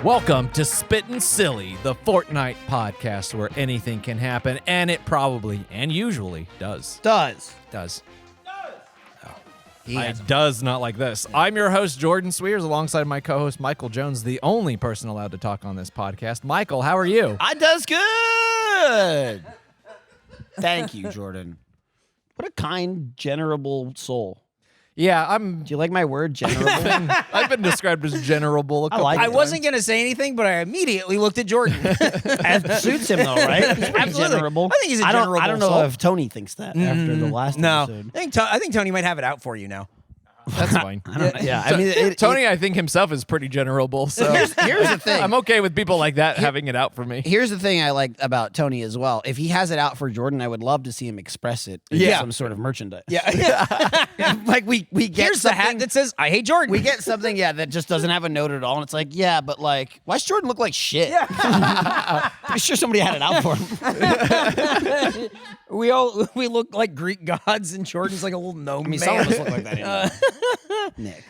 Welcome to Spittin' Silly, the Fortnite podcast where anything can happen, and it probably and usually does. Does. It does not like this. I'm your host, Jordan Swears, alongside my co-host, Michael Jones, the only person allowed to talk on this podcast. Michael, how are you? I does good. Thank you, Jordan. What a kind, generable soul. Yeah, Do you like my word, generable? I've been described as generable a couple like it. of I times. wasn't going to say anything, but I immediately looked at Jordan. That suits him, though, right? He's pretty Absolutely. generable. I think he's a generable I don't know soul. if Tony thinks that after the last No, episode. I think Tony might have it out for you now. That's fine. Yeah, I mean, Tony, I think himself is pretty generable, so here's the thing. I'm okay with people like that having it out for me. Here's the thing I like about Tony as well. If he has it out for Jordan, I would love to see him express it in some sort of merchandise. Yeah. Like we get Here's the something, hat that says, I hate Jordan. we get something, that just doesn't have a note at all. And it's like, yeah, but like, why does Jordan look like shit? Pretty sure somebody had it out for him. we look like Greek gods, and Jordan's like a little gnome I mean, man. some of us look like that anyway. Nick.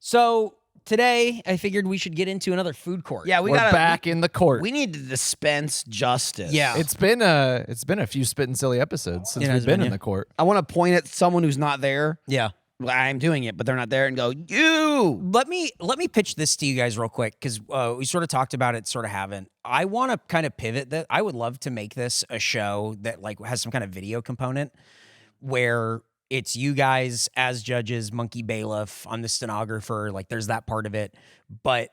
So today, I figured we should get into another food court. Yeah, We're back in the court. We need to dispense justice. Yeah. It's been a few Spittin' Silly episodes since It we've has been been, in yeah. the court. I want to point at someone who's not there. Yeah. Well, I'm doing it, but they're not there, and go, you. Let me pitch this to you guys real quick, because we sort of talked about it, sort of haven't. I want to kind of pivot that. I would love to make this a show that like has some kind of video component where it's you guys as judges, Monkey Bailiff, I'm the stenographer, like there's that part of it. But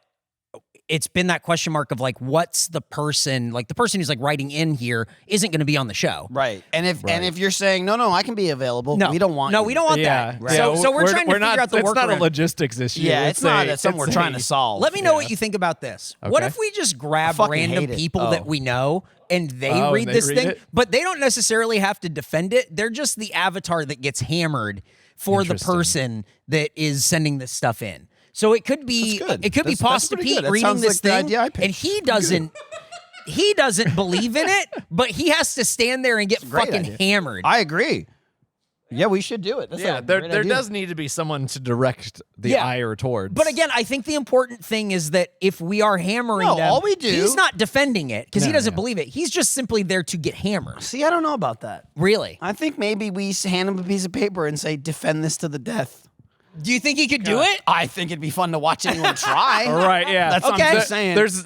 it's been that question mark of like, what's the person, like the person who's like writing in here isn't going to be on the show. Right. And if you're saying, no, I can be available, No, we don't want you. we don't want that. Right. So we're trying to figure not, out the it's not a workaround. logistics issue. Yeah, it's not something we're trying to solve. Let me know what you think about this. What Okay. if we just grab fucking random hate it. people Oh. that we know and they Oh, read and they this read thing, it? but they don't necessarily have to defend it. They're just the avatar that gets hammered for the Interesting. person that is sending this stuff in. So it could be That's good. it could be That's Pasta pretty Pete good. That reading sounds this like the thing, idea I pitched. and he doesn't believe in it, but he has to stand there and get great fucking idea. hammered. I agree. Yeah, we should do it. That's Yeah, a there great there idea. does need to be someone to direct the Yeah. ire towards. But again, I think the important thing is that if we are hammering No, them, all we do- he's not defending it because he No, doesn't yeah. believe it. He's just simply there to get hammered. See, I don't know about that. Really? I think maybe we hand him a piece of paper and say, defend this to the death. Do you think he could do it? I think it'd be fun to watch anyone try. right, yeah. That's what I'm Okay. just saying. There's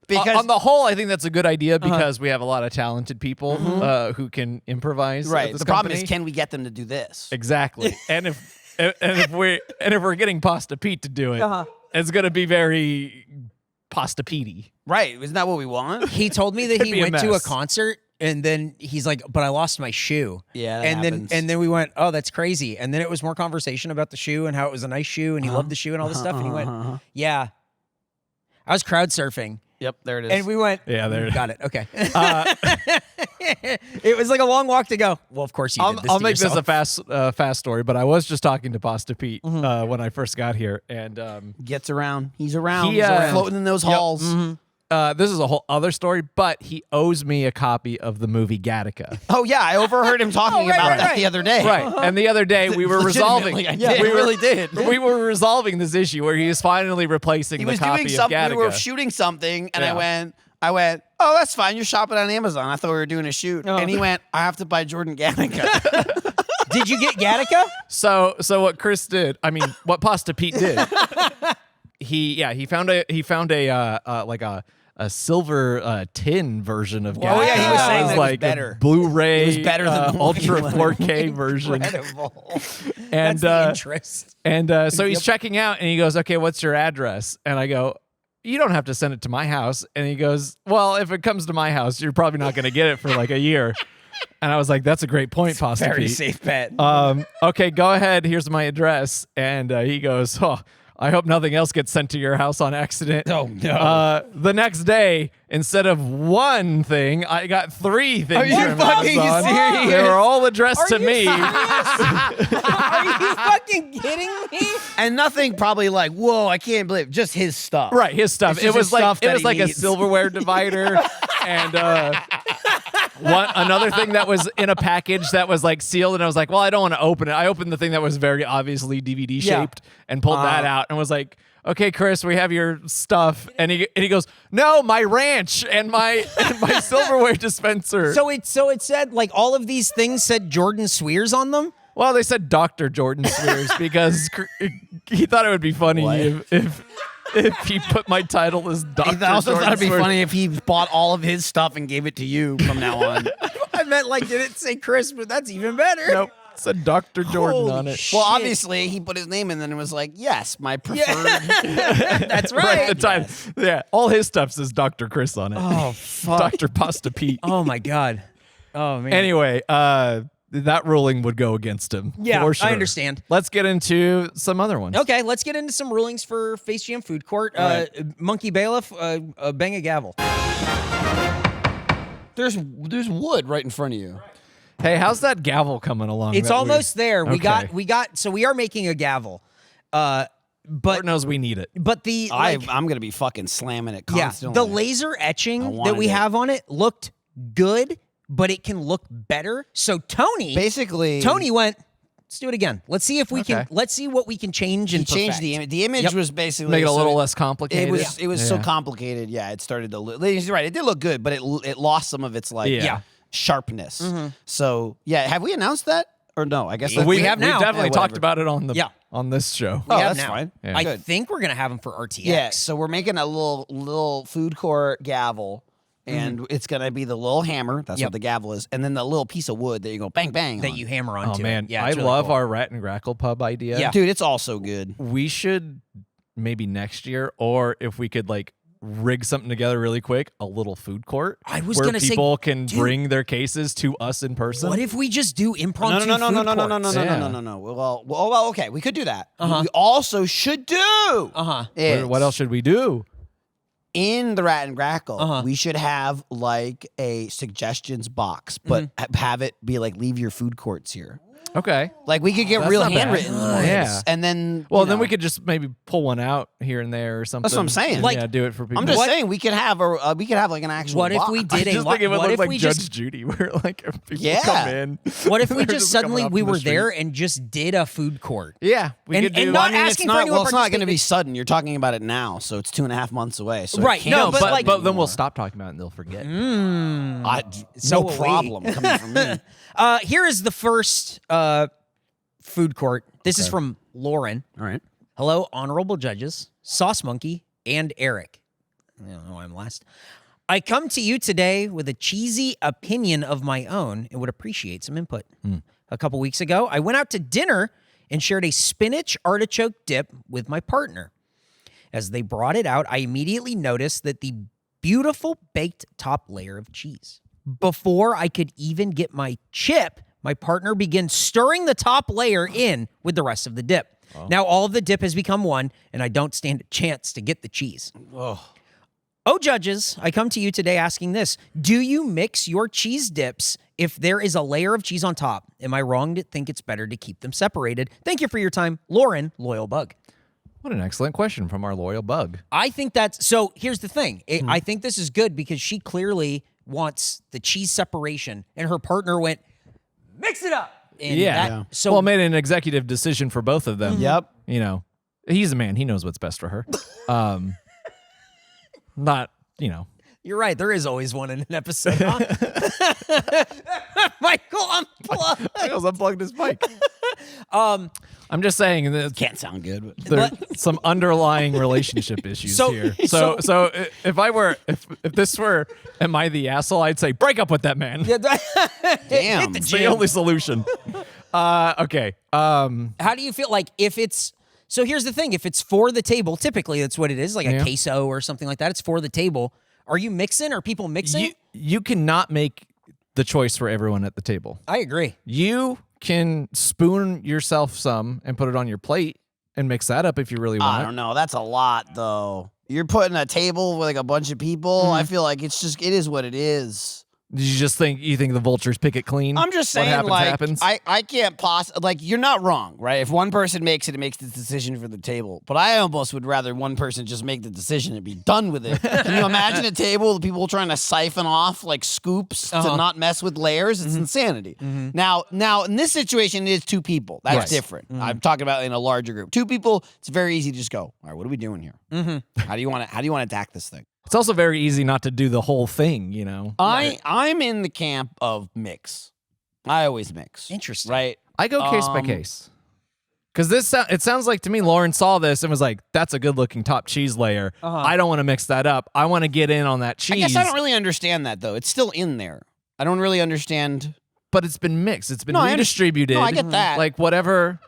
Because- on the whole, I think that's a good idea because we have a lot of talented people who can improvise. at Right. this The problem company. is, can we get them to do this? Exactly. and if we're getting Pasta Pete to do it, it's gonna be very Pasta Pete-y. Right. Isn't that what we want? He told me that Could he be a went to a mess. concert and then he's like, "But I lost my shoe." Yeah, that and happens. then we went, "Oh, that's crazy." And then it was more conversation about the shoe and how it was a nice shoe and he loved the shoe and all this stuff. And he went, "Yeah, I was crowd surfing." Yep, there it is. And we went, Yeah, there it is. got it. Okay. It was like a long walk to go. Well, of course you did this I'll to make yourself. this a fast story, but I was just talking to Pasta Pete when I first got here, and Gets around. He's around. He, He's uh, floating in those halls. this is a whole other story. But he owes me a copy of the movie Gattaca. Oh, yeah. I overheard him talking right, about right, that right. the other day. Right, and the other day we were resolving. Legitimately, I did. we I really did. We were resolving this issue where he is finally replacing He the was copy doing of something. Gattaca. We were shooting something, and Yeah. I went, oh, that's fine. You're shopping on Amazon. I thought we were doing a shoot. And he went, I have to buy Jordan Gattaca. Did you get Gattaca? So what Chris did, I mean, what Pasta Pete did, he found a silver tin version of Gattaca. Oh, yeah, he was saying that it was like better. a Blu-ray, It was better than the Ultra one. 4K version. Incredible. And That's the interest. and so he's checking out, and he goes, "Okay, what's your address?" And I go, "You don't have to send it to my house." And he goes, "Well, if it comes to my house, you're probably not going to get it for like a year." And I was like, "That's a great point, Pasta Very Pete. safe bet. Okay, go ahead. Here's my address." And he goes, "Oh, I hope nothing else gets sent to your house on accident." Oh, no. The next day, instead of one thing, I got 3 things. Are you from fucking Amazon. serious? They were all addressed to you me. Are you fucking kidding me? And nothing probably like, whoa, I can't believe just his stuff. Right, his stuff. It's It just was his like stuff it that was he like a needs. silverware divider, and Another thing that was in a package that was like sealed, and I was like, well, I don't want to open it. I opened the thing that was very obviously DVD shaped and pulled that out and was like, okay, Chris, we have your stuff. And he goes, no, my ranch and my silverware dispenser. So it said like all of these things said Jordan Swears on them. Well, they said Dr. Jordan Swears because he thought it would be funny if he put my title as Dr. He also Jordan thought it'd be Swears. funny if he bought all of his stuff and gave it to you from now on. I meant like did it say Chris, but that's even better. Nope. It said Dr. Jordan Holy on it. shit. Well, obviously, he put his name in and it was like, yes, my preferred. That's Right right. at the time. Yeah. All his stuff says Dr. Chris on it. Oh fuck. Dr. Pasta Pete. Oh my god. Oh man. Anyway, that ruling would go against him. Yeah, for sure. I understand. Let's get into some other ones. Okay, let's get into some rulings for Face Jam Food Court. Monkey Bailiff, bang a gavel. There's wood right in front of you. Hey, how's that gavel coming along? It's that almost there. Okay. So we are making a gavel. But Lord knows we need it. the I'm gonna be fucking slamming it yeah, constantly. the laser etching that wanted we it. have on it looked good, but it can look better. So Tony went, let's do it again. Let's see if we can. Okay. Let's see what we can change and changed perfect. the image. The image Yep. was basically Make it a so little less complicated. It was so complicated. Yeah, it started to look. He's right. It did look good, but it lost some of its like Yeah. sharpness. So yeah, have we announced that or no? I guess We We have now. We've definitely Yeah, talked whatever. about it on this show. Oh, We have that's now. fine. Yeah. I Good. think we're gonna have them for RTX. Yeah, so we're making a little food court gavel, and it's gonna be the little hammer. That's Yep. what the gavel is, and then the little piece of wood that you go bang bang that on. you hammer Oh onto. man, Yeah, I it's really love cool. our Rat and Grackle pub idea. Yeah. Dude, it's all so good. We should maybe next year, or if we could like rig something together really quick, a little food court. I was where gonna say, people can dude, bring their cases to us in person. What if we just do impromptu No, food courts? Yeah. Well, okay, we could do that. Uh-huh. We also should do. What else should we do? In the Rat and Grackle, Uh-huh. we should have like a suggestions box, but have it be like, leave your food courts here. Okay. Like we could get That's real not bad. handwritten ones, Yeah. and then Well, you then know, we could just maybe pull one out here and there or something. That's what I'm saying. Like, yeah, do it for people. I'm just What- saying we could have like an actual. What if box. we I did a just what, think it would what look if like we Judge just Judy, where like if people Yeah. come in. what if we they're just coming suddenly off we the were street. there and just did a food court? Yeah, we And- could do. and not I mean, asking it's for not, anyone well, it's not going to participate. be sudden. You're talking about it now, so it's 2.5 months away. So it Right, can't no, be but sudden like- but then we'll anymore. stop talking about it and they'll forget. So no will we. problem coming from me. Here is the first food court. This is from Lauren. All right. Hello, honorable judges, Sauce Monkey, and Eric. I don't know why I'm last. I come to you today with a cheesy opinion of my own and would appreciate some input. A couple weeks ago, I went out to dinner and shared a spinach artichoke dip with my partner. As they brought it out, I immediately noticed that the beautiful baked top layer of cheese. Before I could even get my chip, my partner began stirring the top layer in with the rest of the dip. Now all of the dip has become one, and I don't stand a chance to get the cheese. Oh, judges, I come to you today asking this. Do you mix your cheese dips if there is a layer of cheese on top? Am I wrong to think it's better to keep them separated? Thank you for your time. Lauren, Loyal Bug. What an excellent question from our loyal bug. I think that's, so here's the thing. I think this is good because she clearly wants the cheese separation, and her partner went, mix it up. And Yeah. So well, made an executive decision for both of them. Yep. You know, he's a man. He knows what's best for her. Not, you know. you're right. There is always one in an episode, huh? Michael, unplug. Michael's unplugged his mic. I'm just saying that Can't sound good. But there's some underlying relationship issues So- here. so- So if this were, am I the asshole? I'd say break up with that man. damn. It's the only solution. Okay. How do you feel like if it's, so here's the thing, if it's for the table, typically that's what it is, like a Yeah. queso or something like that. It's for the table. Are you mixing? Are people mixing? You cannot make the choice for everyone at the table. I agree. You can spoon yourself some and put it on your plate and mix that up if you really I want. don't know. That's a lot, though. You're putting a table with like a bunch of people. I feel like it is what it is. Did you just think the vultures pick it clean? I'm just saying, happens? I can't you're not wrong, right? If one person makes it makes the decision for the table. But I almost would rather one person just make the decision and be done with it. Can you imagine a table with people trying to siphon off like scoops to not mess with layers? It's insanity. Now, in this situation, it is two people. That's different. I'm talking about in a larger group. Two people, it's very easy to just go, all right, what are we doing here? How do you want to attack this thing? It's also very easy not to do the whole thing, you know. I'm in the camp of mix. I always mix. Interesting. Right? I go case by case. Because it sounds like to me, Lauren saw this and was like, that's a good-looking top cheese layer. I don't want to mix that up. I want to get in on that cheese. I guess I don't really understand that, though. It's still in there. I don't really understand. But it's been mixed. It's been redistributed. No, I get that. Like, whatever.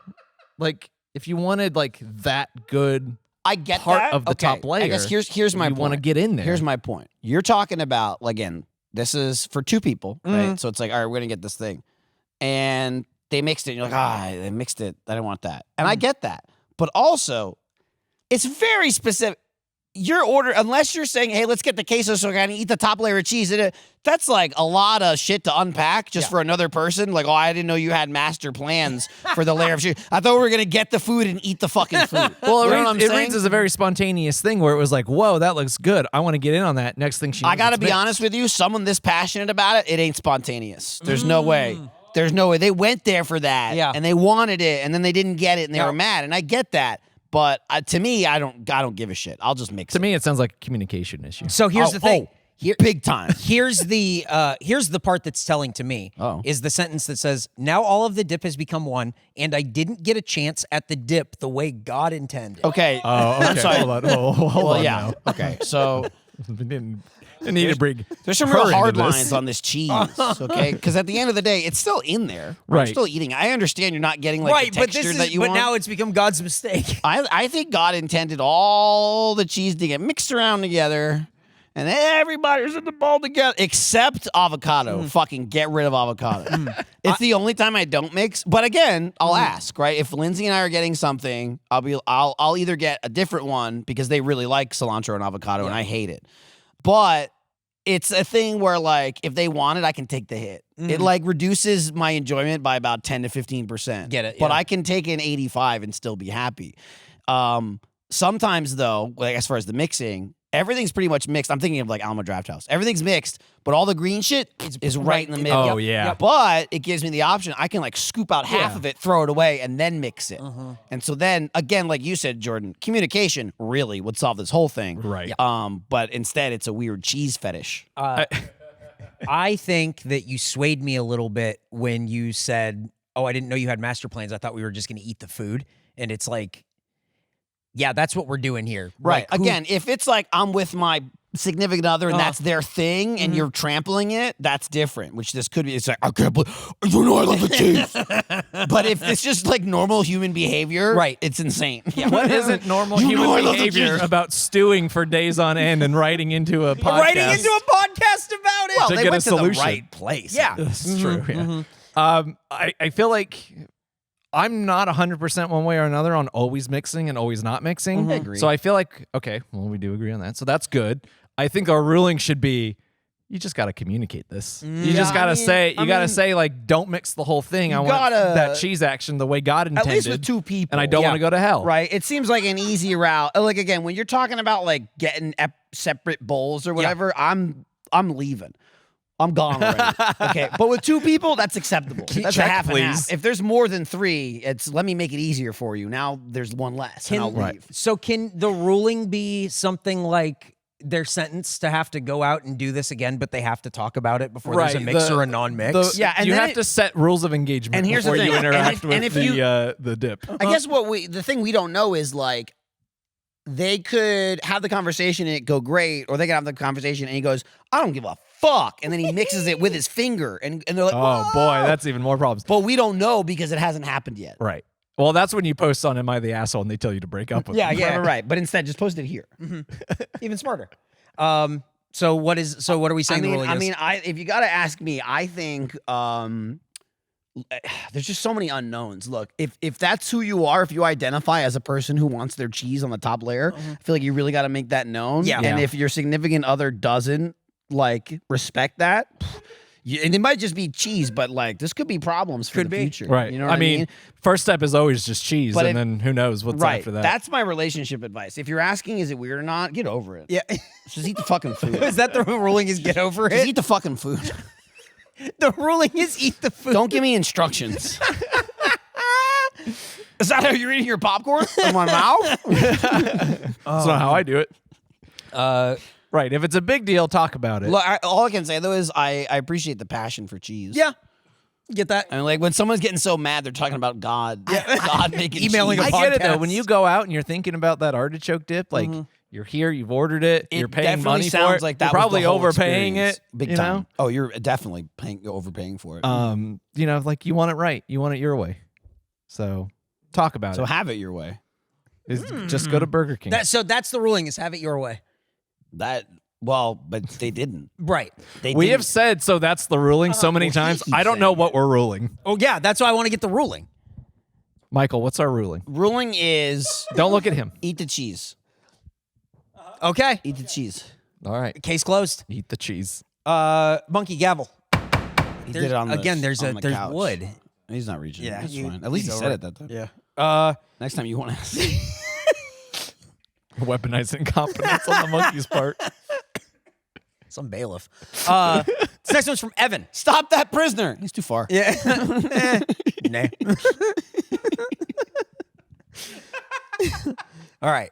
Like, if you wanted, like, that good... I get part that. of the top layer. I guess here's my point. You want to get in there. Here's my point. You're talking about, again, this is for two people, right? So it's like, all right, we're going to get this thing. And they mixed it. And you're like, they mixed it. I don't want that. And I get that. But also, it's very specific. Your order, unless you're saying, hey, let's get the queso so I can eat the top layer of cheese. That's like a lot of shit to unpack just for another person. Like, I didn't know you had master plans for the layer of cheese. I thought we were going to get the food and eat the fucking food. Well, it reads as a very spontaneous thing where it was like, whoa, that looks good. I want to get in on that. Next thing I got to be honest with you. Someone this passionate about it ain't spontaneous. There's no way. There's no way. They went there for that. And they wanted it, and then they didn't get it, and they were mad. And I get that. But to me, I don't give a shit. I'll just mix it. To me, it sounds like a communication issue. So here's the thing. Big time. Here's the part that's telling to me is the sentence that says, now all of the dip has become one, and I didn't get a chance at the dip the way God intended. Okay. Oh, okay. Sorry. Hold on yeah. now. Okay. So Didn't need to bring there's some her real into hard this. lines on this cheese, okay? Because at the end of the day, it's still in there. Right. I'm still eating. I understand you're not getting like the texture that you want. But now it's become God's mistake. I think God intended all the cheese to get mixed around together, and everybody's in the bowl together except avocado. Fucking get rid of avocado. It's the only time I don't mix. But again, I'll ask, right? If Lindsay and I are getting something, I'll either get a different one because they really like cilantro and avocado, and I hate it. But it's a thing where, like, if they want it, I can take the hit. It, like, reduces my enjoyment by about 10 to 15%. Get it, But yeah. I can take an 85 and still be happy. Sometimes, though, like, as far as the mixing, everything's pretty much mixed. I'm thinking of, like, Alma Draft House. Everything's mixed, but all the green shit is right in the middle. Oh, yeah. But it gives me the option. I can, like, scoop out half of it, throw it away, and then mix it. And so then, again, like you said, Jordan, communication really would solve this whole thing. Right. But instead, it's a weird cheese fetish. I think that you swayed me a little bit when you said, oh, I didn't know you had master plans. I thought we were just going to eat the food. And it's like, yeah, that's what we're doing here. Right. Like, Again, if it's like I'm with my significant other and that's their thing and you're trampling it, that's different, which this could be. It's like, I can't believe, you know I love the cheese. But if it's just like normal human behavior, Right. it's insane. What isn't normal You know I human love the behavior cheese. about stewing for days on end and writing into a podcast? Writing into a podcast about it. Well, to they get went a to solution. the right place. Yeah. That's true. Yeah. I feel like I'm not 100% one way or another on always mixing and always not mixing. I agree. So I feel like, okay, well, we do agree on that. So that's good. I think our ruling should be, you just got to communicate this. You just got to say, like, don't mix the whole thing. I want that cheese action the way God intended. At least with two people. And I don't want to go to hell. Right. It seems like an easy route. Like, again, when you're talking about like getting separate bowls or whatever, I'm leaving. I'm gone already. Okay. But with two people, that's acceptable. That's a half and half. If there's more than three, it's let me make it easier for you. Now there's one less and I'll leave. So can the ruling be something like they're sentenced to have to go out and do this again, but they have to talk about it before there's a mix or a non-mix? And you then have to set rules of engagement and here's the before you thing. interact And with if the dip. I guess the thing we don't know is like they could have the conversation and it go great, or they could have the conversation and he goes, I don't give a fuck. And then he mixes it with his finger and they're like, Oh, whoa. boy, that's even more problems. But we don't know because it hasn't happened yet. Right. Well, that's when you post on Am I the Asshole and they tell you to break up with them. Right. But instead, just post it here. Even smarter. So what are we saying the ruling is? If you got to ask me, I think there's just so many unknowns. Look, if that's who you are, if you identify as a person who wants their cheese on the top layer, I feel like you really got to make that known. Yeah. And if your significant other doesn't, like respect that. And it might just be cheese, but like this could be problems for the future. Right. You know what I mean? First step is always just cheese, But and then who knows what's Right. after that. That's my relationship advice. If you're asking, is it weird or not? Get over it. Yeah. Just eat the fucking food. Is that the ruling? Is get over Just it? eat the fucking food. The ruling is eat the food. Don't give me instructions. Is that how you're eating your popcorn? In my mouth? That's not how I do it. Right. If it's a big deal, talk about it. Look, all I can say though is I appreciate the passion for cheese. Yeah. Get that? I mean, like when someone's getting so mad, they're talking about God. God making Emailing cheese. a I get it though. podcast. When you go out and you're thinking about that artichoke dip, like you're here, you've ordered it, It you're paying definitely money sounds for it. like that you're was probably the whole overpaying experience. it, Big you time. know? Oh, you're definitely overpaying for it. Like you want it right. You want it your way. So talk about So it. have it your way. Just go to Burger King. So that's the ruling is have it your way. But they didn't. Right. We have said so that's the ruling so many times. keep I don't know saying what we're ruling. Oh, yeah. That's why I want to get the ruling. Michael, what's our ruling? Ruling is Don't look at him. eat the cheese. Okay. Eat the cheese. All right. Case closed. Eat the cheese. Monkey gavel. He did it on the, Again, there's on the there's couch. wood. He's not reaching. Yeah, That's he- fine. At least he he's said over it that time. Yeah. Next time you want to. Weaponized incompetence on the monkey's part. Some bailiff. This next one's from Evan. Stop that prisoner. He's too far. Yeah. Nah. All right.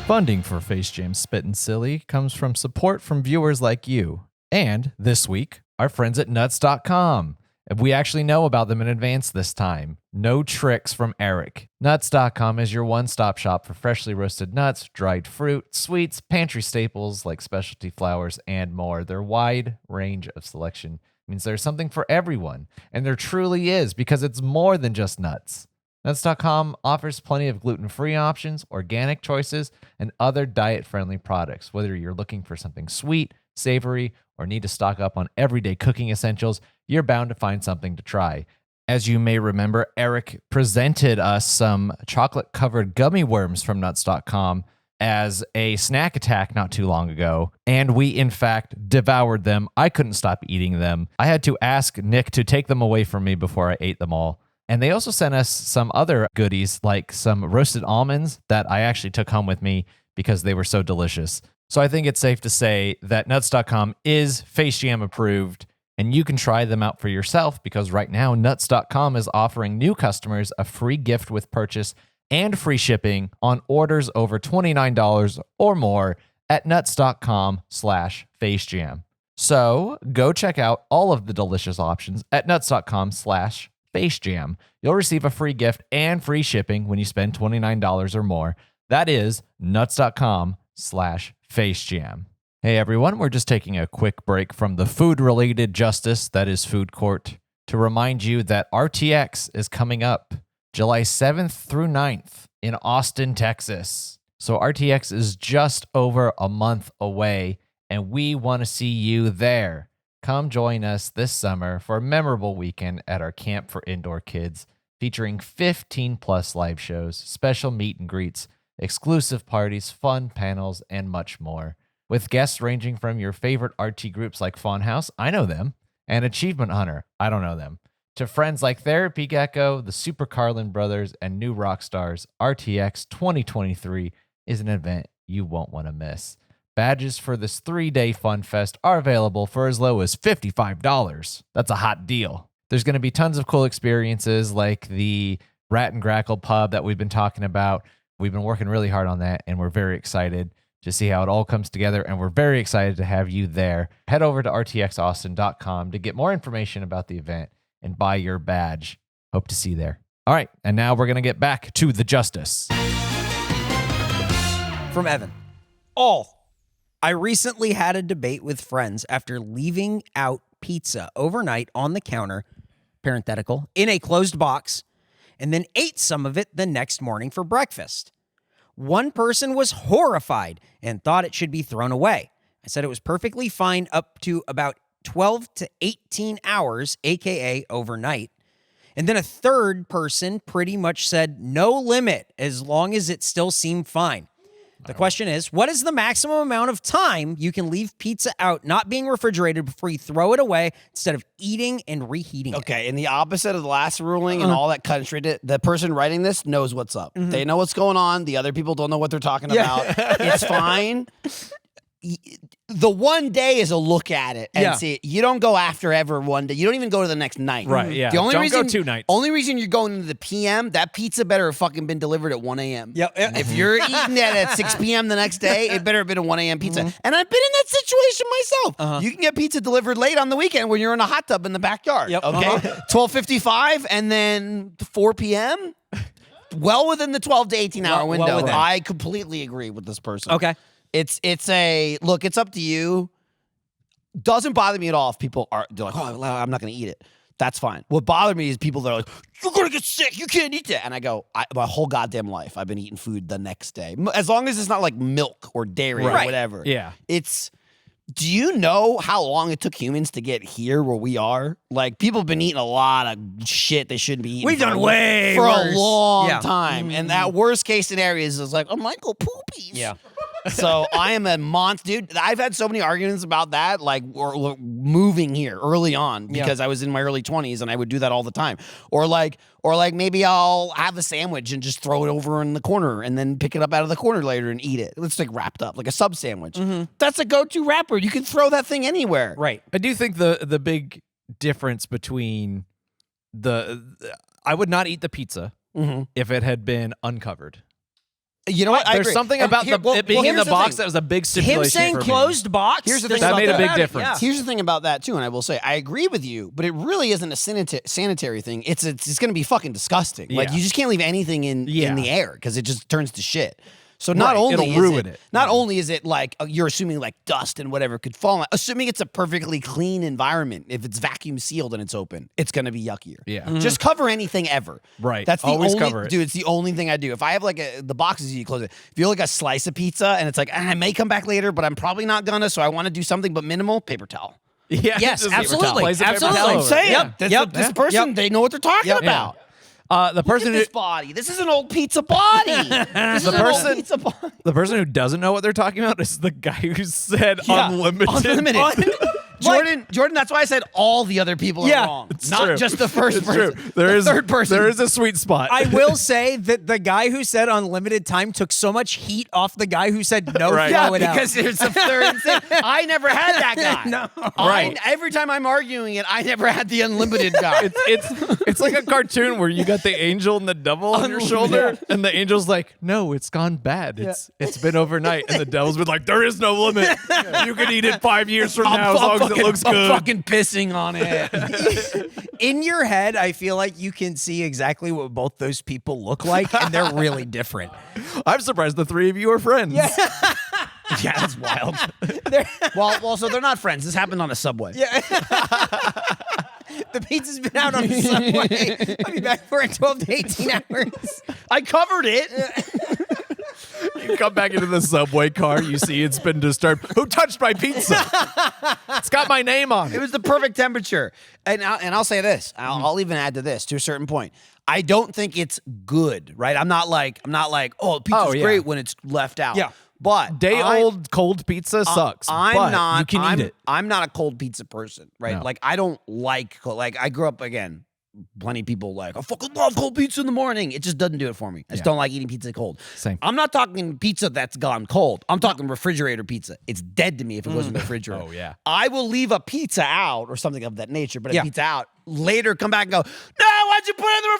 Funding for Face Jam Spittin' Silly comes from support from viewers like you. And this week, our friends at Nuts.com. We actually know about them in advance this time. No tricks from Eric. Nuts.com is your one-stop shop for freshly roasted nuts, dried fruit, sweets, pantry staples like specialty flours, and more. Their wide range of selection means there's something for everyone. And there truly is, because it's more than just nuts. Nuts.com offers plenty of gluten-free options, organic choices, and other diet-friendly products. Whether you're looking for something sweet, savory, or need to stock up on everyday cooking essentials, you're bound to find something to try. As you may remember, Eric presented us some chocolate-covered gummy worms from Nuts.com as a snack attack not too long ago, and we, in fact, devoured them. I couldn't stop eating them. I had to ask Nick to take them away from me before I ate them all. And they also sent us some other goodies, like some roasted almonds that I actually took home with me because they were so delicious. So I think it's safe to say that Nuts.com is Face Jam approved, and you can try them out for yourself because right now Nuts.com is offering new customers a free gift with purchase and free shipping on orders over $29 or more at Nuts.com/FaceJam. So go check out all of the delicious options at Nuts.com/FaceJam. You'll receive a free gift and free shipping when you spend $29 or more. That is Nuts.com/FaceJam. Hey everyone, we're just taking a quick break from the food-related justice that is food court to remind you that RTX is coming up July 7th through 9th in Austin, Texas. So RTX is just over a month away, and we want to see you there. Come join us this summer for a memorable weekend at our Camp for Indoor Kids, featuring 15 plus live shows, special meet and greets, exclusive parties, fun panels, and much more. With guests ranging from your favorite RT groups like Fawn House, I know them, and Achievement Hunter, I don't know them, to friends like Therapy Gecko, the Super Carlin Brothers, and New Rock Stars, RTX 2023 is an event you won't want to miss. Badges for this 3-day fun fest are available for as low as $55. That's a hot deal. There's going to be tons of cool experiences like the Rat and Grackle pub that we've been talking about. We've been working really hard on that, and we're very excited to see how it all comes together, and we're very excited to have you there. Head over to rtxaustin.com to get more information about the event and buy your badge. Hope to see you there. All right, and now we're going to get back to the justice. From Evan. I recently had a debate with friends after leaving out pizza overnight on the counter, parenthetical, in a closed box, and then ate some of it the next morning for breakfast. One person was horrified and thought it should be thrown away. I said it was perfectly fine up to about 12 to 18 hours, aka overnight. And then a third person pretty much said no limit as long as it still seemed fine. The question is, what is the maximum amount of time you can leave pizza out, not being refrigerated, before you throw it away instead of eating and reheating it? Okay, and the opposite of the last ruling and all that country, the person writing this knows what's up. They know what's going on. The other people don't know what they're talking about. It's fine. The one day is a look at it and see it. You don't go after ever one day. You don't even go to the next night. Right, yeah. The only Don't reason, go 2 nights. Only reason you're going into the PM, that pizza better have fucking been delivered at 1 a.m. Yep. If you're eating that at 6 p.m. the next day, it better have been a 1 a.m. pizza. And I've been in that situation myself. You can get pizza delivered late on the weekend when you're in a hot tub in the backyard. Yep. Okay? 12:55 and then 4 p.m. Well within the 12 to 18 hour window. well within. I completely agree with this person. Okay. It's a look. It's up to you. Doesn't bother me at all if people they're like, oh, I'm not going to eat it. That's fine. What bothered me is people that are like, you're going to get sick. You can't eat that. And I go, my whole goddamn life, I've been eating food the next day. As long as it's not like milk or dairy or whatever. Yeah. Do you know how long it took humans to get here where we are? Like, people have been eating a lot of shit they shouldn't be eating. We've done way for worse. a long Yeah. time. And that worst case scenario is like, oh, Michael Poopies. Yeah. So I am a monster, dude. I've had so many arguments about that, like or moving here early on because I was in my early 20s and I would do that all the time. Or like maybe I'll have a sandwich and just throw it over in the corner and then pick it up out of the corner later and eat it. It's like wrapped up, like a sub sandwich. That's a go-to wrapper. You can throw that thing anywhere. Right. I do think the big difference between I would not eat the pizza if it had been uncovered. You know what? I There's agree. something And about it being in here's the box thing. that was a big stipulation Him saying for me. closed box. Here's the there's thing That made a something big about it. difference. Yeah. Here's the thing about that too, and I will say I agree with you, but it really isn't a sanitary thing. It's going to be fucking disgusting. Like Yeah. you just can't leave anything in the air because it just turns to shit. So not Right, only it'll ruin it. Not only is it like you're assuming like dust and whatever could fall on, assuming it's a perfectly clean environment. If it's vacuum sealed and it's open, it's going to be yuckier. Yeah. Just cover anything ever. Right. That's the Always only cover it. dude. It's the only thing I do. If I have like the boxes, you close it. If you have like a slice of pizza and it's like I may come back later, but I'm probably not gonna. So I want to do something but minimal. Paper towel. Yeah, Yes, just absolutely. place a paper Absolutely. towel I'm over it. saying. Yep. This person, they know what they're talking about. The Look person at who this body. This is an old pizza body. This is an old pizza body. the person who doesn't know what they're talking about is the guy who said unlimited. Unlimited. Jordan, that's why I said all the other people are wrong. It's Not true. just the first It's person. true. There the is third person. There is a sweet spot. I will say that the guy who said unlimited time took so much heat off the guy who said no. Right. Yeah, throw it out. because there's a third thing. I never had that guy. No. Right. Every time I'm arguing it, I never had the unlimited guy. it's like a cartoon where you got the angel and the devil on your shoulder, and the angel's like, "No, it's gone bad. It's been overnight," and the devil's been like, "There is no limit. You can eat it 5 years from now as long as it looks I'm good." fucking pissing on it. In your head, I feel like you can see exactly what both those people look like, and they're really different. I'm surprised the three of you are friends. Yeah, that's wild. well, so they're not friends. This happened on a subway. Yeah. The pizza's been out on the subway. I'll be back for 12 to 18 hours. I covered it. You come back into the subway car, you see it's been disturbed. Who touched my pizza? It's got my name on It it. was the perfect temperature. And I'll say this. I'll even add to this to a certain point. I don't think it's good, right? I'm not like, oh, pizza's Oh, yeah. great when it's left out. Yeah. But Day-old cold pizza sucks. but you can eat it. I'm not a cold pizza person, right? No. Like I don't like I grew up again. Plenty of people like I fucking love cold pizza in the morning. It just doesn't do it for me. I just don't like eating pizza cold. Same. I'm not talking pizza that's gone cold. I'm talking refrigerator pizza. It's dead to me if it goes in the refrigerator. Oh, yeah. I will leave a pizza out or something of that nature, but a Yeah. pizza out later, come back and go, no, why'd you put it in the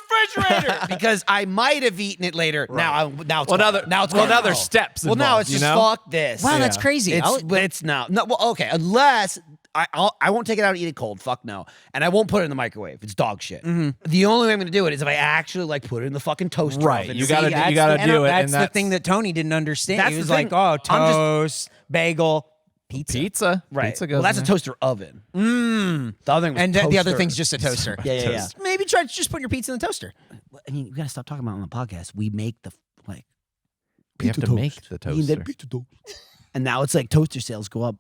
refrigerator? Because I might have eaten it later. Now it's Well, gone. now gone. there's steps Well, now involved, it's just you know? fuck this. Wow, that's crazy. It's now. No, well, okay, unless I won't take it out and eat it cold. Fuck no. And I won't put it in the microwave. It's dog shit. The only way I'm going to do it is if I actually like put it in the fucking toaster. Right. oven. You See, gotta that's do it. That's And the thing that Tony didn't understand. That's He the was thing. like, oh, I'm just- toast, bagel, pizza. Pizza. right. Pizza goes Well, that's a in toaster oven. The other thing was And the other toaster. thing's just a toaster. Yeah. Maybe try to just put your pizza in the toaster. I mean, we got to stop talking about it on the podcast. We make the like. You have to make the We invented toaster. pizza toast. And now it's like toaster sales go up.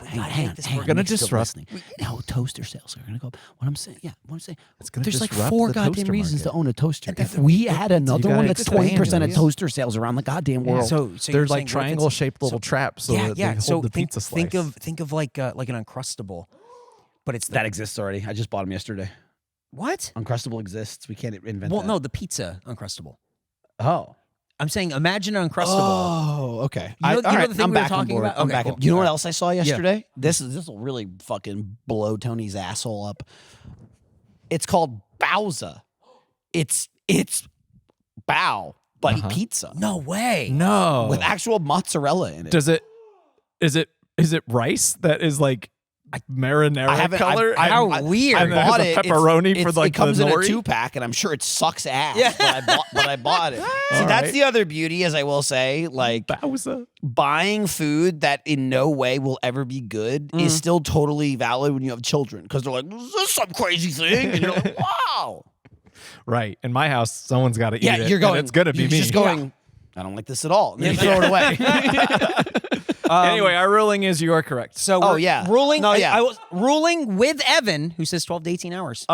hang on. We're gonna Nick's still disrupt- listening. Now toaster sales are gonna go up. What I'm saying, It's gonna there's like disrupt 4 the goddamn toaster reasons market. to own a toaster. If we had another one gotta that's 20% of expand, toaster sales around the goddamn world. So They're you're like saying, what if triangle-shaped little traps, so that they hold so the think, pizza slice. think of like an Uncrustable, but it's That exists already. I just bought them yesterday. what? Uncrustable exists. We can't invent Well, that. no, the pizza Uncrustable. Oh. I'm saying imagine an Uncrustable. Oh, okay. You know the thing I'm we were back on talking board. about? I'm Okay, back cool. on. You know what All else I saw yesterday? This will really fucking blow Tony's asshole up. It's called Bowza. It's bow, but pizza No way. No. with actual mozzarella in it. Is it rice that is like marinara color? How weird. And then it has bought a it. pepperoni for like it comes the in a nori? 2-pack, and I'm sure it sucks ass. Yeah. But I bought it. See, All that's right. the other beauty, as I will say. Like Bowza. buying food that in no way will ever be good is still totally valid when you have children, because they're like, "Is this some crazy thing?" And you're like, "Wow." Right. In my house, someone's got to eat Yeah, it. you're going. And it's gonna be you're me. just going. I don't like this at all. And then you throw it away. Anyway, our ruling is you are correct. So Oh, we're yeah. ruling. No, yeah. I was ruling with Evan, who says 12 to 18 hours.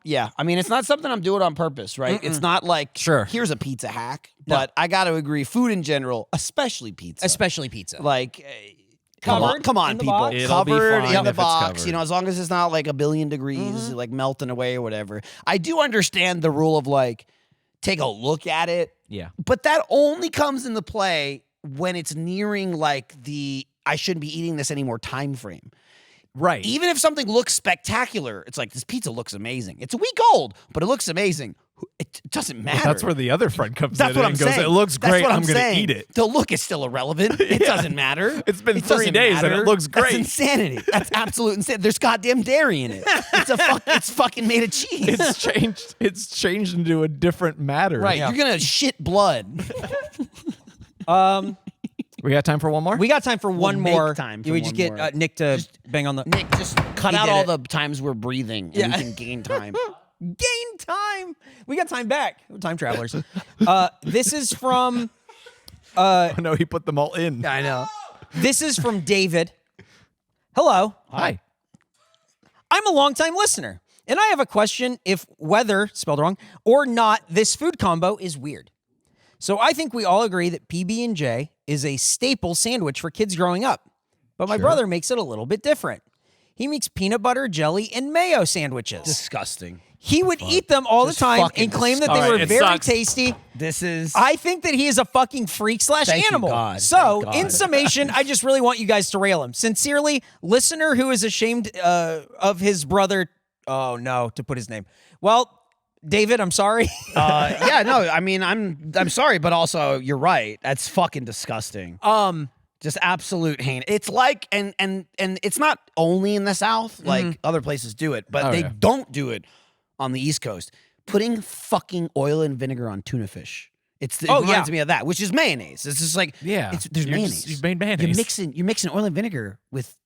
Yeah. I mean, it's not something I'm doing on purpose, right? It's not like, Sure. here's a pizza hack. But I got to agree, food in general, especially pizza. Especially pizza. Like, Covered come on, in the people. box? It'll be Covered fine in the if it's box. covered. You know, as long as it's not like a billion degrees, like melting away or whatever. I do understand the rule of like, take a look at it. Yeah. But that only comes into play when it's nearing like the I shouldn't be eating this anymore time frame. Right. Even if something looks spectacular, it's like, this pizza looks amazing. It's a week old, but it looks amazing. It doesn't matter. That's where the other friend comes That's in what and I'm goes, saying. it looks That's great, what I'm going to saying. eat it. The look is still irrelevant. It doesn't matter. It's been It 3 doesn't days and it matter. looks great. That's insanity. That's absolute insanity. There's goddamn dairy in it. It's fucking made of cheese. It's changed into a different matter. Right. You're going to shit blood. We got time for one more? We got time for one make more. time for we just one get more. Nick to bang on the Nick, just cut He out did all it. the times we're breathing and we can gain time. gain time. We got time back. We're time travelers. This is from. Oh, no, he put them all in. I know. This is from David. Hello. Hi. I'm a longtime listener, and I have a question if whether, spelled wrong, or not this food combo is weird. So I think we all agree that PB&J is a staple sandwich for kids growing up, but my brother makes it a little bit different. He makes peanut butter, jelly, and mayo sandwiches. Disgusting. He would eat them all Just the time fucking and claim that they disgusting. were All right, it very sucks. tasty. This is. I think that he is a fucking freak slash Thank you, animal. God. So, Thank in God. summation, I just really want you guys to rail him. Sincerely, listener who is ashamed of his brother. Oh no, to put his name. Well, David, I'm sorry. Yeah, no, I mean, I'm sorry, but also you're right. That's fucking disgusting. Just absolute hate. It's like, and it's not only in the South, like other places do it, but they yeah. don't do it on the East Coast. Putting fucking oil and vinegar on tuna fish. It reminds me of that, which is mayonnaise. It's just like, Yeah. there's You're mayonnaise. you've made mayonnaise. You're mixing oil and vinegar with,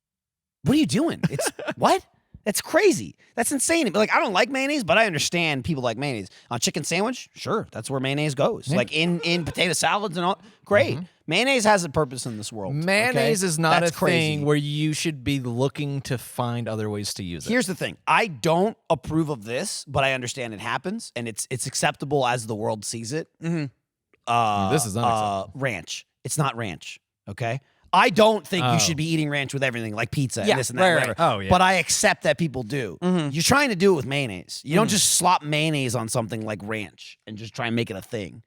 what are you doing? It's, what? That's crazy. That's insane. Like, I don't like mayonnaise, but I understand people like mayonnaise. On chicken sandwich, sure, that's where mayonnaise goes. Like in potato salads and all, great. Mayonnaise has a purpose in this world. Mayonnaise okay? is not That's a crazy. thing where you should be looking to find other ways to use it. Here's the thing. I don't approve of this, but I understand it happens, and it's acceptable as the world sees it. This is unacceptable. Ranch. It's not ranch, okay? I don't think you should be eating ranch with everything, like pizza and this and that. right, whatever. right. Oh, yeah. But I accept that people do. You're trying to do it with mayonnaise. You don't just slop mayonnaise on something like ranch and just try and make it a thing.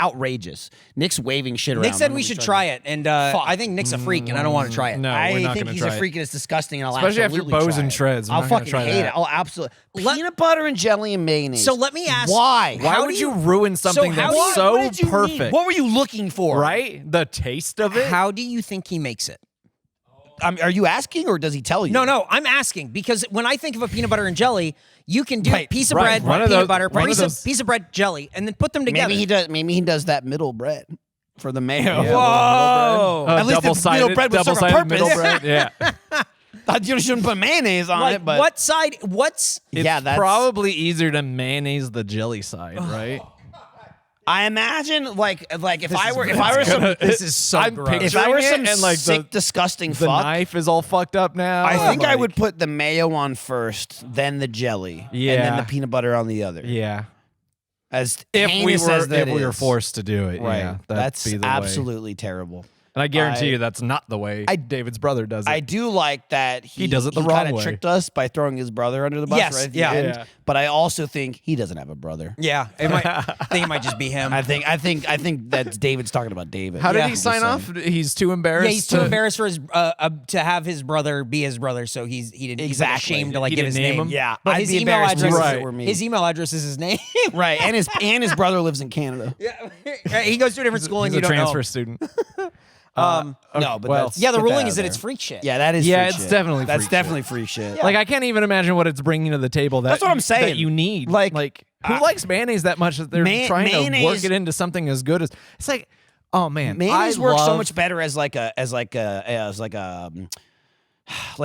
Outrageous. Nick's waving shit around. Nick said I we don't know should what he's try trying it, and I think Nick's a freak, and I don't want to try it. No, I we're not think going to he's try a it. freak and it's disgusting, and I'll Especially after absolutely bows try and it. shreds. We're I'll not gonna fucking try hate that. it. I'll absolutely. Peanut butter and jelly and mayonnaise. So let me ask. Why? Why How would do you ruin something how that's do you- so What did you perfect? need? What were you looking for? Right? The taste of it? How do you think he makes it? Are you asking, or does he tell you? No, I'm asking because when I think of a peanut butter and jelly, you can do Right, piece of right. bread, One of peanut those- butter, one of those- piece of bread, jelly, and then put them together. Maybe he does that middle bread for the mayo. Yeah, Whoa! At least the middle bread would serve a double-sided middle purpose. bread. Yeah. You shouldn't put mayonnaise on Like it, but what side? What's It's Yeah, that's- probably easier to mayonnaise the jelly side, right? I imagine like if I were This is so I'm gross. if I were picturing some it and, like, sick, disgusting The fuck, knife is all fucked up now. I think I like- would put the mayo on first, then the jelly, and then Yeah. the peanut butter on the other. Yeah. As If we heinous were as that if we were is. forced to do it, right? yeah, that'd That's be the way. absolutely terrible. And I guarantee I- you that's not the way David's brother does it. I do like that he does it the wrong kind of way. tricked us by throwing his brother under the bus Yes, right at the yeah. end. Yeah. But I also think he doesn't have a brother. Yeah, I think it might just be him. I think that's David's talking about David. How did Yeah. he Just sign saying. off? He's too embarrassed. Yeah, he's too embarrassed for his to have his brother be his brother, so he didn't. He's like Exactly. ashamed to like He give didn't his name name. him? Yeah, but I'd his be email embarrassed address. if Right. it were me. His email address is his name. Right, and his brother lives in Canada. Yeah, he goes to a different school and He's you a don't transfer know. student. No, but well, that's, Yeah, the get that ruling out is that there. it's freak shit. Yeah, that is. Yeah, freak it's shit. definitely that's freak definitely freak shit. Like I can't even imagine what it's bringing to the table. That's what I'm saying. That you need. Like, who likes mayonnaise that much that they're trying to work mayonnaise- it into something as good as? It's like, oh man, Mayonnaise I works so love- much better as like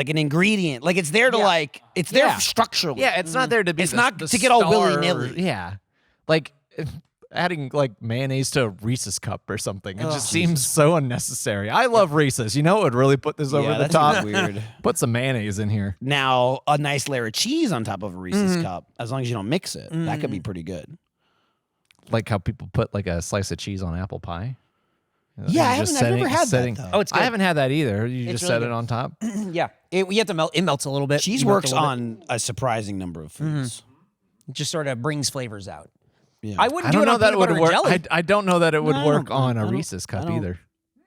an ingredient. Like it's there to it's there Yeah. structurally. Yeah, it's not there to be. It's the- not the to get all star- willy-nilly. Yeah, like adding like mayonnaise to a Reese's cup or something. It Oh, just seems so unnecessary. I love Reese's. You know what would really put this over Yeah, the that's top? weird. Put some mayonnaise in here. Now, a nice layer of cheese on top of a Reese's Mm-hmm. cup, as long as you don't mix it, that could be pretty good. Like how people put like a slice of cheese on apple pie. Yeah, You're just I've never setting- had setting- that, though. Oh, it's good. I haven't had that either. You It's just really set it good. on top. Yeah, you have to melt. It melts a little bit. Cheese You melt works a little on a surprising number of foods. bit. It just sort of brings flavors out. Yeah. I wouldn't I do don't it know on that it peanut would butter and work. jelly. I don't know that it would No, I work don't- on I a don't- Reese's cup I don't- either.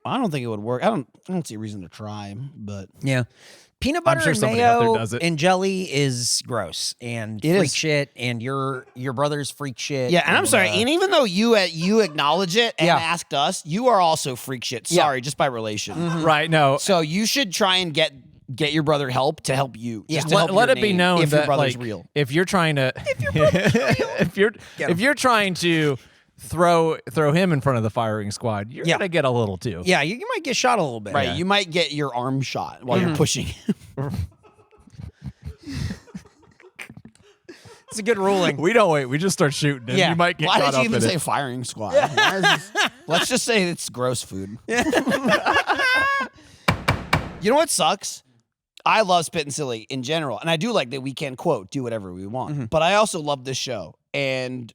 I don't think it would work. I don't see a reason to try, but Yeah. Peanut butter sure and somebody out there mayo does it. and jelly is gross and It freak is. shit, and your brother's freak shit. yeah. And I'm sorry. And even though you acknowledge it and Yeah. asked us, you are also freak shit. Yeah. Sorry, just by relation. Right? No. So you should try and get your brother help to help you. Yeah. Just to help Let your it be name known if that your brother's like, real. if you're trying to, if you're trying to throw him in front of the firing squad, you're Yeah. gonna get a little too. Yeah, you might get shot a little bit. Right. You might get your arm shot while you're pushing. It's a good ruling. We don't wait. We just start shooting, and Yeah. you might get Why caught did you up even in say it. firing squad? Why is this- Let's just say it's gross food. You know what sucks? I love Spittin' Silly in general, and I do like that we can quote do whatever we want. But I also love this show, and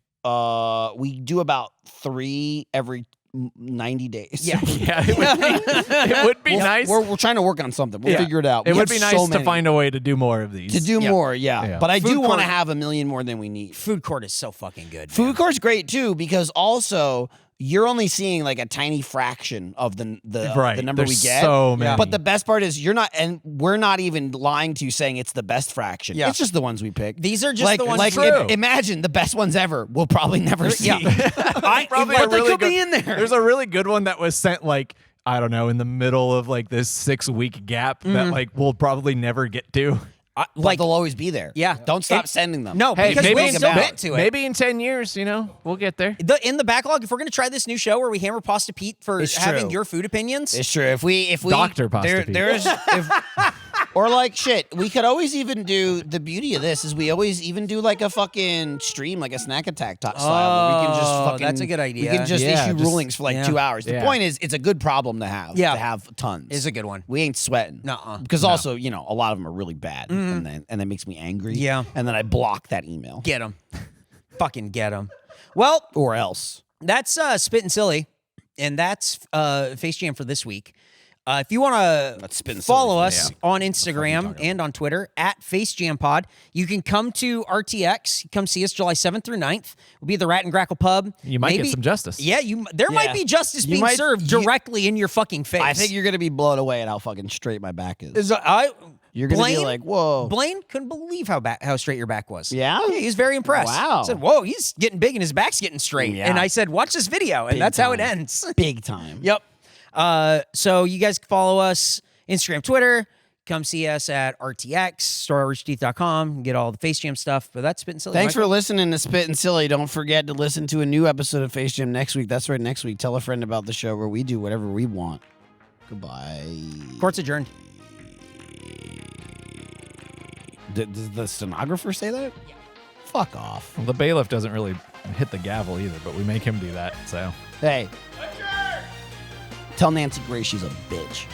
we do about 3 every 90 days. Yeah. Yeah, it would be nice. We're trying to work on something. We'll Yeah. figure it out. It We would have be nice so to many. find a way to do more of these. To do Yeah. more, yeah. Yeah. But I Food do want to court- have a million more than we need. Food court is so fucking good. Food man. court's great too because also you're only seeing like a tiny fraction of the Right. number we There's get. so many. But the best part is you're not, and we're not even lying to you saying it's the best fraction. Yeah. It's just the ones we pick. These are just like, the ones. like True. imagine the best ones ever. We'll probably never see. I Probably but a they really could good, be in there. There's a really good one that was sent like I don't know in the middle of like this 6-week gap that like we'll probably never get to. Like they'll always be there. Yeah. Don't stop And- sending them. No, Hey, because maybe we'll still about get to it. Maybe in 10 years, we'll get there. In the backlog, if we're gonna try this new show where we hammer Pasta Pete for It's having true. your food opinions, It's true. If we Dr. Pasta Pete. there's or like shit, we could always even do the beauty of this is we always even do like a fucking stream, like a snack attack style. Where we can just Oh, fucking that's a good idea. We can just Yeah, issue just- rulings for like yeah. 2 hours. The Yeah. point is it's a good problem to have. Yeah. To have tons. is a good one. We ain't sweating. Nuh-uh. Because also, a lot of them are really bad. And that makes me angry. Yeah. And then I block that email. Get them, fucking get them. Well, Or else. that's Spittin' Silly, and that's Face Jam for this week. If you want That's to Spittin' follow Silly. us on Instagram and on Twitter at FaceJamPod, you can come to RTX. Come see us July 7th through 9th. We'll be at the Rat and Grackle Pub. You might Maybe- get some justice. Yeah, there might Yeah. be justice You being might- served you- directly in your fucking face. I think you're going to be blown away at how fucking straight my back is. You're going to be Blaine- like, whoa. Blaine couldn't believe how straight your back was. Yeah? he was very impressed. Wow. He said, "Whoa, he's getting big and his back's getting straight." Yeah. And I said, "Watch this video," and Big that's how it time. ends. Big time. Yep. So you guys can follow us Instagram, Twitter. Come see us at RTX, StoreRoosterTeeth.com. Get all the Face Jam stuff. But that's Spittin' Silly. Thanks Michael. for listening to Spittin' Silly. Don't forget to listen to a new episode of Face Jam next week. That's right, next week. Tell a friend about the show where we do whatever we want. Goodbye. Court's adjourned. Does the stenographer say that? Fuck off. Well, the bailiff doesn't really hit the gavel either, but we make him do that. So Hey. Tell Nancy Grace she's a bitch.